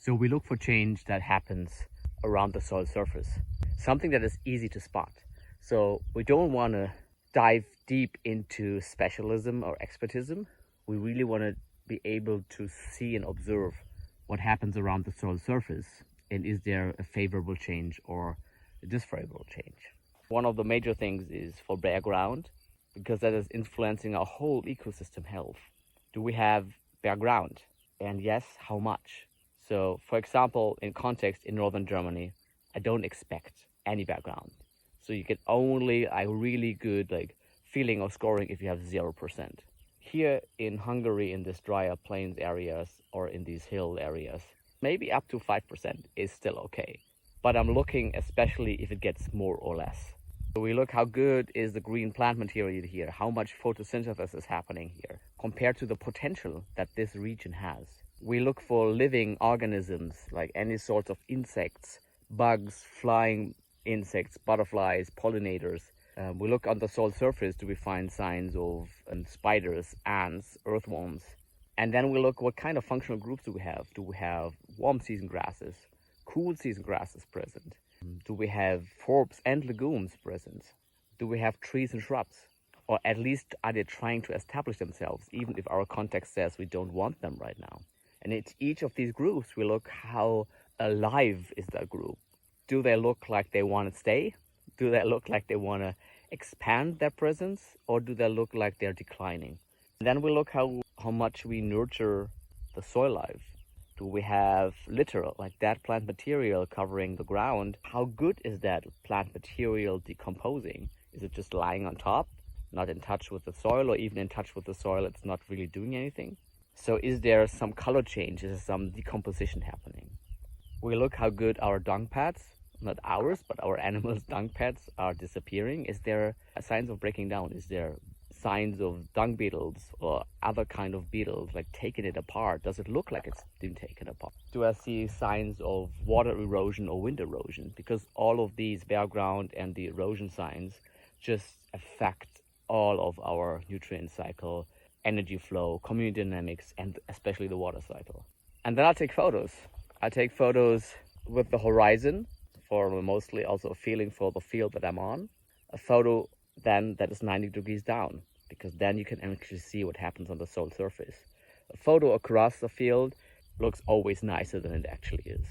So we look for change that happens around the soil surface, something that is easy to spot. So we don't want to dive deep into specialism or expertism. We really want to be able to see and observe what happens around the soil surface, and is there a favorable change or a disfavorable change. One of the major things is for bare ground, because that is influencing our whole ecosystem health. Do we have bare ground? And yes, how much? So for example, in context in northern Germany, I don't expect any bare ground. So you get only a really good feeling of scoring if you have 0%. Here in Hungary, in this drier plains areas or in these hill areas, maybe up to 5% is still okay. But I'm looking especially if it gets more or less. So we look how good is the green plant material here, how much photosynthesis is happening here, compared to the potential that this region has. We look for living organisms, like any sorts of insects, bugs, flying insects, butterflies, pollinators. We look on the soil surface, do we find signs of spiders, ants, earthworms? And then we look what kind of functional groups do we have? Do we have warm season grasses, cool season grasses present? Do we have forbs and legumes present? Do we have trees and shrubs? Or at least are they trying to establish themselves, even if our context says we don't want them right now? And it's each of these groups, we look how alive is that group. Do they look like they want to stay? Do they look like they want to expand their presence? Or do they look like they're declining? And then we look how much we nurture the soil life. Do we have litter, like that plant material covering the ground? How good is that plant material decomposing? Is it just lying on top, not in touch with the soil, or even in touch with the soil, it's not really doing anything? So is there some color change? Is there some decomposition happening? We look how good our dung pads, not ours, but our animals' dung pads are disappearing. Is there signs of breaking down? Is there signs of dung beetles or other kind of beetles, like taking it apart? Does it look like it's been taken apart? Do I see signs of water erosion or wind erosion? Because all of these bare ground and the erosion signs just affect all of our nutrient cycle, energy flow, community dynamics, and especially the water cycle. And then I'll take photos. I take photos with the horizon for mostly also a feeling for the field that I'm on. A photo then that is 90 degrees down, because then you can actually see what happens on the soil surface. A photo across the field looks always nicer than it actually is.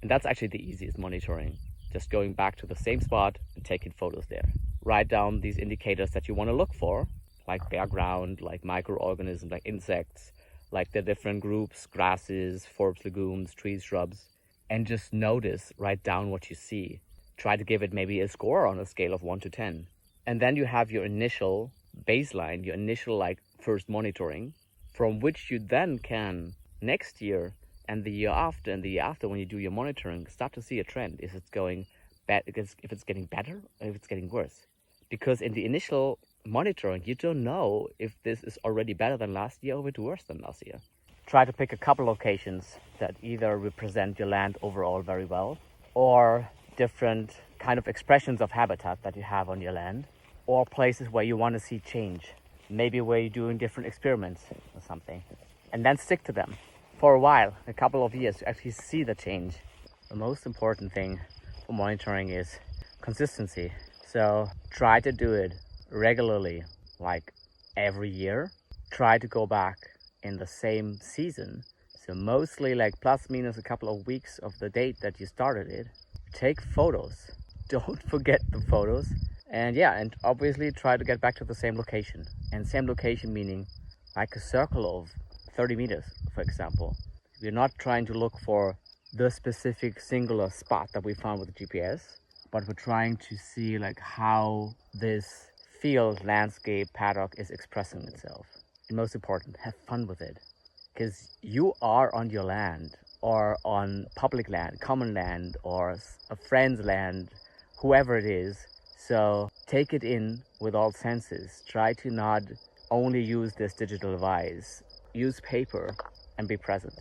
And that's actually the easiest monitoring. Just going back to the same spot and taking photos there. Write down these indicators that you want to look for, like bare ground, like microorganisms, like insects, like the different groups, grasses, forbs, legumes, trees, shrubs, and just notice, write down what you see. Try to give it maybe a score on a scale of 1 to 10. And then you have your initial baseline, your initial first monitoring, from which you then can next year and the year after and the year after, when you do your monitoring, start to see a trend. Is it going bad? If it's getting better or if it's getting worse? Because in the initial monitoring, you don't know if this is already better than last year or if it's worse than last year. Try to pick a couple locations that either represent your land overall very well, or different kind of expressions of habitat that you have on your land, or places where you want to see change, maybe where you're doing different experiments or something, and then stick to them for a while, a couple of years, to actually see the change. The most important thing for monitoring is consistency. So try to do it regularly, like every year. Try to go back in the same season, so mostly plus minus a couple of weeks of the date that you started it. Take photos, don't forget the photos, and obviously try to get back to the same location. And same location meaning like a circle of 30 meters, for example. We're not trying to look for the specific singular spot that we found with the GPS, but we're trying to see how this field, landscape, paddock is expressing itself. And most important, have fun with it, because you are on your land, or on public land, common land, or a friend's land, whoever it is. So take it in with all senses. Try to not only use this digital device. Use paper and be present.